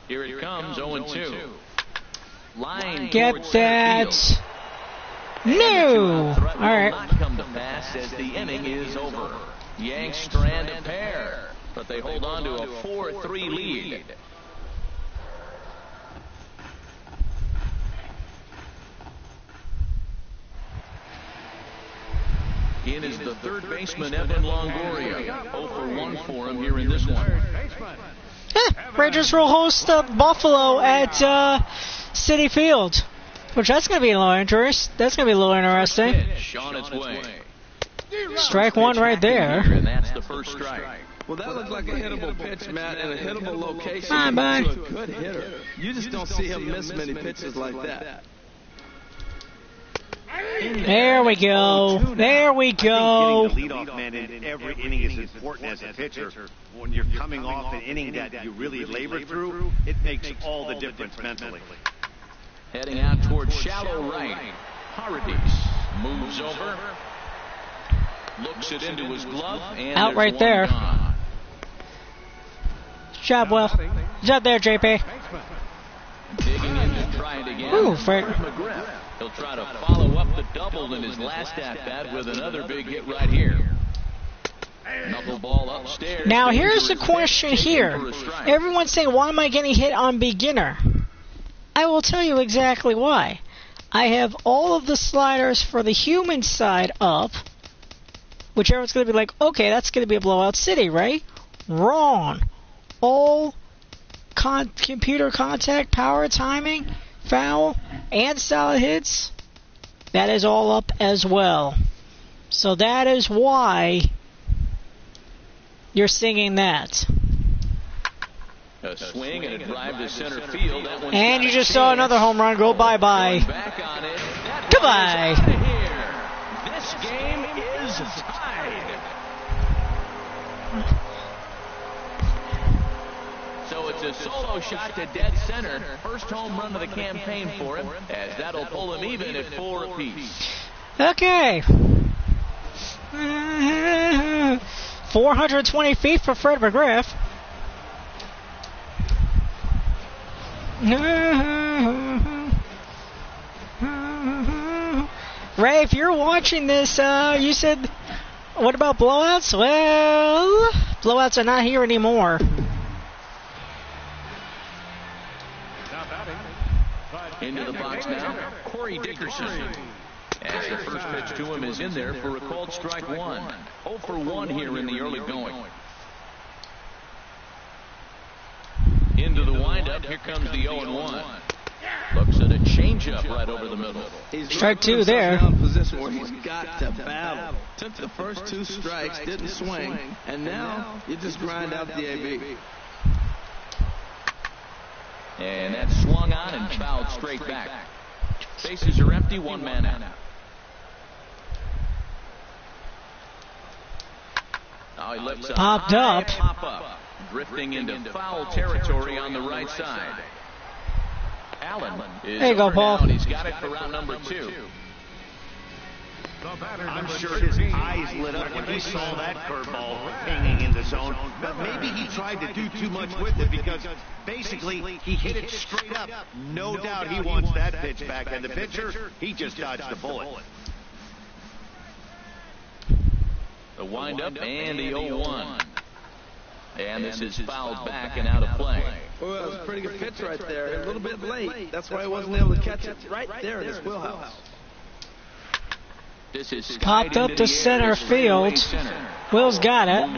Here it comes, 0-2. Line Get that. No. All right. Not come to pass as the inning is over. Yanks strand a pair, but they hold on to a 4-3 lead. In is the third baseman, Evan Longoria. 0-for-1 for him here in this one. Rangers will host Buffalo at Citi Field, which that's going to be a little interesting. That's going to be a little interesting. On its way. Strike one right there. And that's the first strike. Well, that looked like a hittable pitch, Matt, in a hittable location. Bye. To a good hitter. You just don't see him miss many pitches like that. There we go. There we go. Getting the leadoff man in every inning is important as a pitcher. When you're coming off an inning that you really labored through, it makes all the difference mentally. Heading out towards shallow right. Paradis moves over. Looks it into his glove. And Out right there. Gone. Good job, Will. Good job there, JP. Digging in to try it again. Ooh, Frank. McGriff. He'll try to follow up the double in his last at-bat with another big hit right here. Knuckleball upstairs. Now, here's the question here. Everyone's saying, why am I getting hit on beginner? I will tell you exactly why. I have all of the sliders for the human side up, which everyone's going to be like, okay, that's going to be a blowout city, right? Wrong. All computer contact, power, timing, foul, and solid hits, that is all up as well. So that is why you're singing that. A swing and a drive to center field. And you just saw another home run go bye-bye. Goodbye. This game is tied. So it's a solo shot to dead center. First home run of the campaign for him, as that'll pull him even at 4 apiece. Okay. 420 feet for Fred McGriff. Ray, if you're watching this, you said, what about blowouts? Well, blowouts are not here anymore. Into the box now, Corey Dickerson. As the first pitch to him is in there for a called strike one. 0-for-1 here in the early going. Into the windup, here comes the 0-1. Looks at a changeup right over the middle. Strike two there. Position where he's got to battle. Took the first 2 strikes, didn't swing, and now you just grind out the AB. And that's swung on and fouled straight back. Bases are empty, 1 man out. Now he lifts a Popped high up. Pop-up, drifting into foul territory on the right side. Allen is There you go, over Paul. now, and he's got it for round number 2. I'm sure his eyes lit up when he saw that curveball hanging in the zone. But maybe he tried to do too much with it because basically he hit it straight up. No doubt he wants that pitch back. And the pitcher, he just dodged the bullet. The windup and the 0-1. And this is fouled back and out of play. Well, that was a pretty good pitch right there. A little bit late. That's why he wasn't able to catch it right there in his wheelhouse. This is Popped up to center field. Will's got it.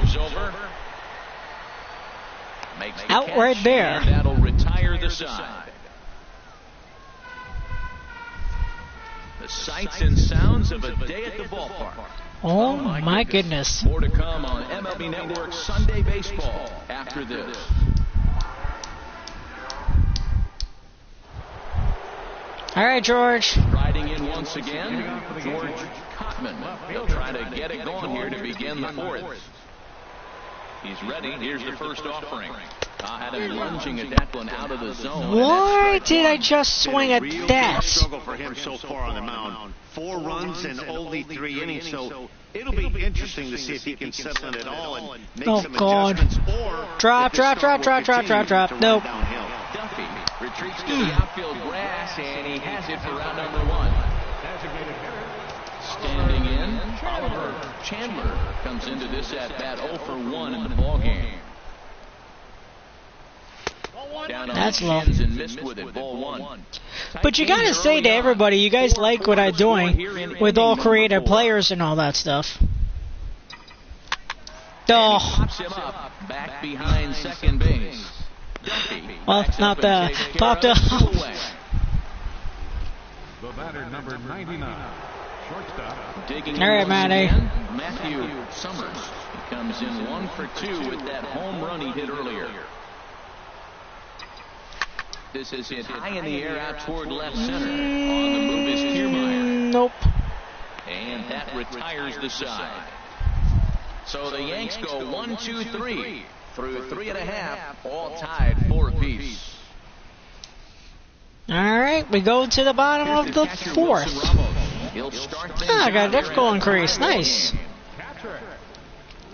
Out right there. And that'll retire the side. The sights and sounds of a day at the ballpark. Oh my goodness. More to come on MLB Network Sunday Baseball after this. All right, George. Riding in once again, George Cotman. They'll try to get it going here to begin the 4th. He's ready. Here's the first offering. Had him lunging at that one out of the zone. Why did I just swing at that? Struggle for him so far on the mound. 4 runs in only 3 innings, so it'll be interesting to see if he can settle it all and make some adjustments. Or Drop. Nope. to the outfield grass, and he has it for round number 1. Standing in, Oliver Chandler comes into this at-bat 0 for 1 in the ballgame. That's low. And missed with it, ball 1. But you gotta say to everybody, you guys like what I'm doing with all creative players and all that stuff. Oh. Pops him up, back behind second base. Well, not that. Popped up. The batter, number 99, shortstop. Digging All right, in Matty. again, Matthew Summers. He comes in 1 for 2 with that home run he hit earlier. This is hit high in the air out toward left center. On the move is Kiermaier. Nope. And that retires the side. So the Yanks go 1, 2, 3 through 3.5, all tied 4 apiece. All right, we go to the bottom of the 4th. I got a difficult increase. Nice. Catcher,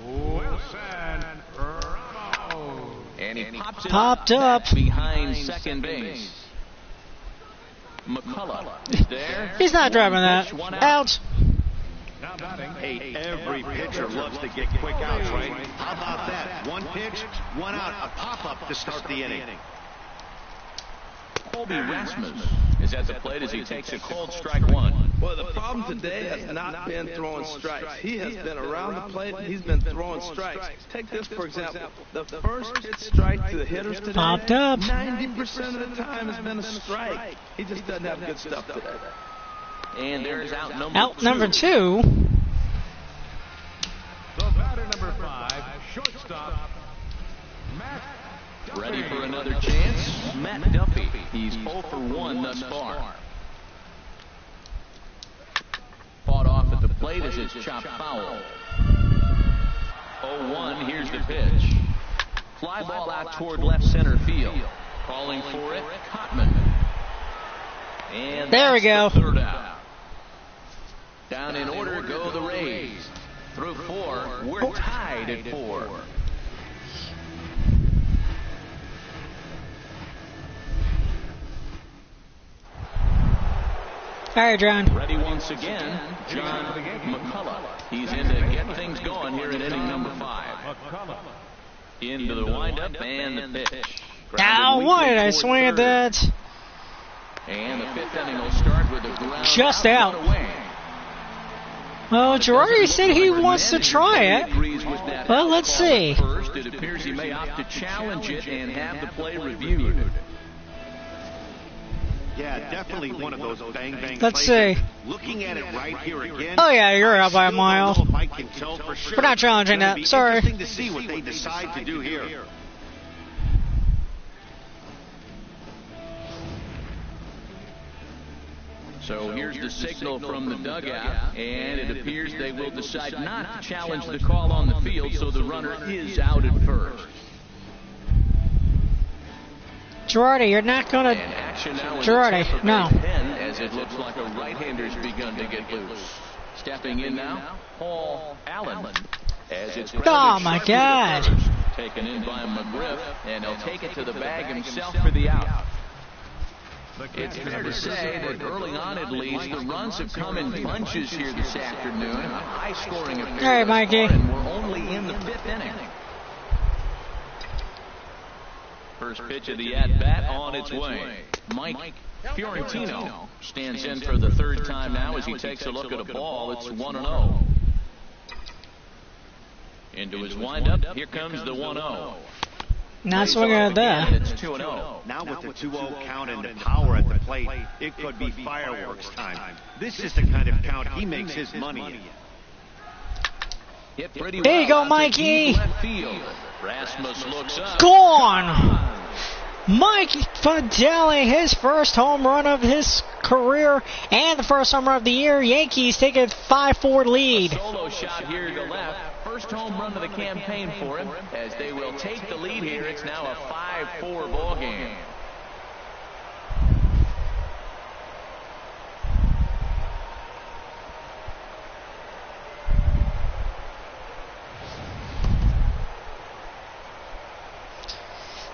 Wilson Ramos. And he pops it Popped up. behind second base. McCullough is there. He's not driving that. Out. Now batting, Hey, every pitcher loves to get quick outs, right? How about that? 1 pitch, 1 out, a pop-up to start the inning. Colby Rasmus is at the plate as he takes a cold strike 1. Well, the problem today has not been throwing strikes. He has been around the plate, and he's been throwing strikes. Take this, for example. The first pitch strike to the hitters today, Popped up. 90% of the time has been a strike. He just doesn't have good stuff today. And there's out number Out number 2. the batter, number 5, shortstop, Matt. Ready for another chance? Matt Duffy. He's 0 for 1 thus far. Fought off at the plate as it's chopped foul. 0-1, here's the pitch. Fly ball out toward left center field. Calling for it, Cotman. And There we go. that's the 3rd out. Down in order go the Rays. Through 4, we're tied at 4. All right, John. Ready once again, John McCullough. He's in to get things going here in inning number 5. McCullough. Into the windup and the pitch. Ow, why did I swing at that? And the 5th inning will start with the ground Just out. away. Well, Girardi said he wants to try it. Well, let's see. First, it appears he may opt to challenge it and have the play reviewed. Yeah, definitely one of those bang-bang Let's plays. see. Looking at it right here again. Oh, yeah, you're out by a mile. If I can tell for sure. We're not challenging It'll that. be Sorry. interesting to see what they decide to do here. So here's the signal from the dugout, and it appears they will decide not to challenge the call on the field, so the runner is out at first. Girardi, you're not going And to... action now in the Girardi, Tampa Bay no. pen, as it looks like a right-hander's begun to get loose. Stepping in now, Paul Allen. As it's Oh, my God. Taken in by McGriff, and he'll take it to the bag himself for the out. It's fair to say that early on, at least, the runs have come in bunches here this afternoon. A high-scoring affair. All right, Mikey. And we're only in the 5th inning. First pitch of the at-bat on its way. Mike Fiorentino stands in for the 3rd time now as he takes a look at a ball. It's 1-0. Into his windup, here comes the 1-0. Not swinging at that. It's 2-0. Now with the 2-0 count and the power at the plate, it could be fireworks time. This is the kind of count he makes his money in. Hit pretty There you well go, out to deep Mikey. left field. Rasmus looks up. Gone! Mike Fideli, his first home run of his career and the first home run of the year. Yankees take a 5-4 lead. Solo shot here to left. First home run of the campaign for him. As they will take the lead here, it's now a 5-4 ball game.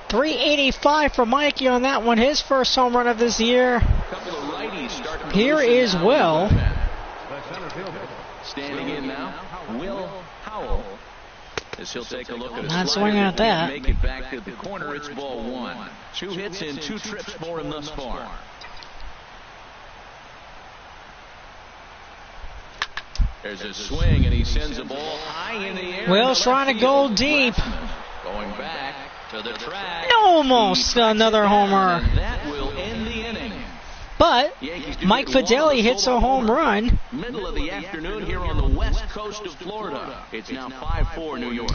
385 for Mikey on that one. His first home run of this year. Here is Will. Standing in now, Will Howell. As he'll take a look at Not swinging at that. Make it back to the corner. It's ball one. 2 hits in 2 trips for him thus far. There's a swing, and he sends the ball high in the air. Will's trying to go deep. Going back to the track. Almost another homer. And that will end the inning. But Mike Fideli hits a home run. Middle of the afternoon here on the west coast of Florida. It's now 5-4 New York.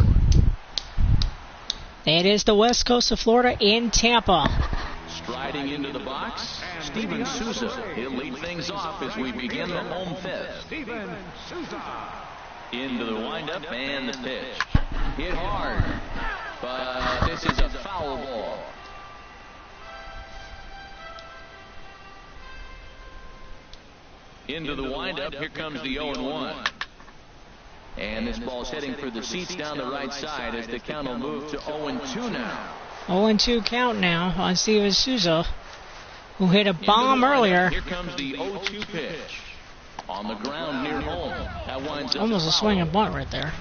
It is the west coast of Florida in Tampa. Striding into the box, Steven Souza. He'll lead things off as we begin the home fifth. Steven Souza. Into the windup and the pitch. Hit hard, but this is a foul ball. Into the windup, here comes the 0-1. And this ball's heading for the seats down the right side as the count will move to 0-2 now. 0-2 count now on Steven Souza, who hit a bomb earlier. Here comes the 0-2 pitch. On the ground near home. That winds up almost a swing and bunt right there.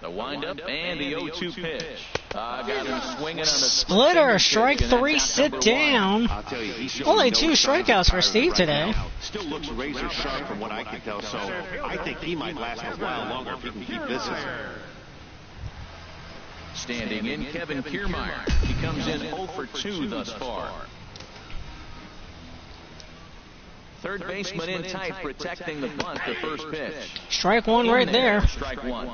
The windup and the 0-2 pitch. Got him swinging on the splitter. Strike 3, sit down. Only 2 strikeouts for Steve today. Still looks razor sharp from what I can tell, so I think he might last a while longer if he can keep this up. Standing in, Kevin Kiermaier. He comes in 0 for 2 thus far. Third baseman in tight, protecting the bunt, the first pitch. Strike 1 right there. Strike 1.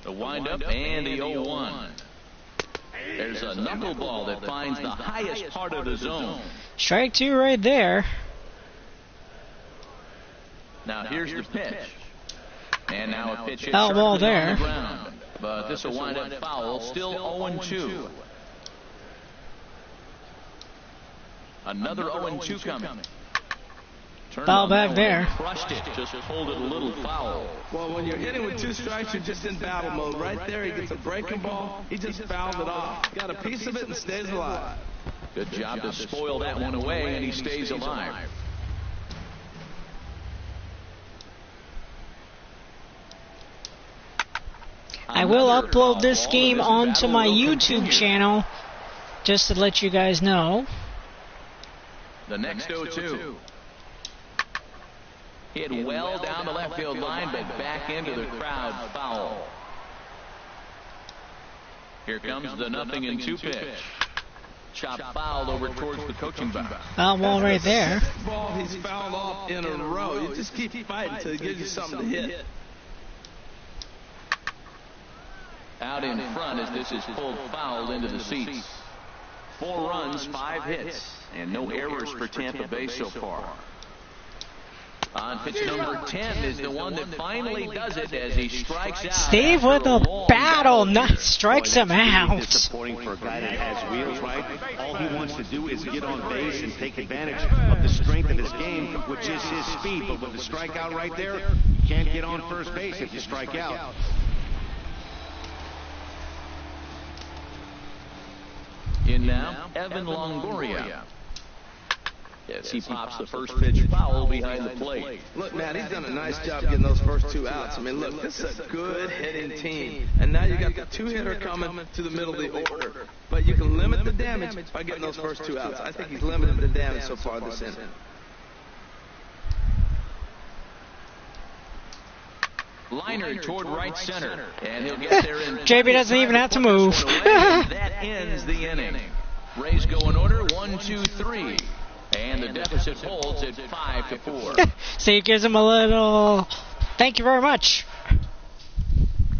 The windup and the 0-1. There's a knuckleball that finds the highest part of the zone. Strike 2 right there. Now here's the pitch. And now a pitch hit foul ball there. On the ground. But this will wind up foul. Still 0-2. Another 0-2 coming. Foul back there. Crushed it. Just pulled it a little foul. Well, when you're hitting with 2 strikes, you're just in battle mode. Right there, he gets a breaking ball. He just fouled it off. Got a piece of it and stays alive. Good job to spoil that one away, and he stays alive. I will upload this game onto my YouTube channel, just to let you guys know. The next 0-2. Hit well down the left field line, but back into the crowd, foul. Here comes the 0-2 pitch. Chop fouled over towards the coaching box. Foul ball right there. Ball he's fouled off in a row. You just keep fighting until he gives you something to hit. Out in front as this is pulled foul into the seats. 4 runs, 5 hits, and no errors for Tampa Bay so far. On pitch number 10 is the one that finally does it as he strikes out. Steve with a battle, strikes him out. Disappointing for a guy that has wheels, right? All he wants to do is get on base and take advantage of the strength of his game, which is his speed. But with the strikeout right there, you can't get on first base if you strike out. In now, Evan Longoria. Yes, he pops the first pitch foul behind the plate. Look, man, he's done a nice job getting those first 2 outs. I mean, look, this is a good hitting team. And now you got the 2-hitter coming to the middle of the order. But you can limit the damage by getting those first 2 outs. I think he's limited the damage so far this inning. Liner toward right center. And he'll get there in JB doesn't even have to move. That ends the inning. Rays go in order, 1, 2, 3. And the deficit holds at 5-4. Steve gives him a little thank you very much.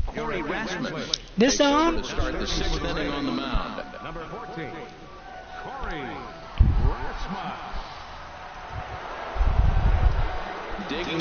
Corey Rasmussen This on? to start the 6th inning on the mound. Number 14, Corey Rasmussen. Digging in.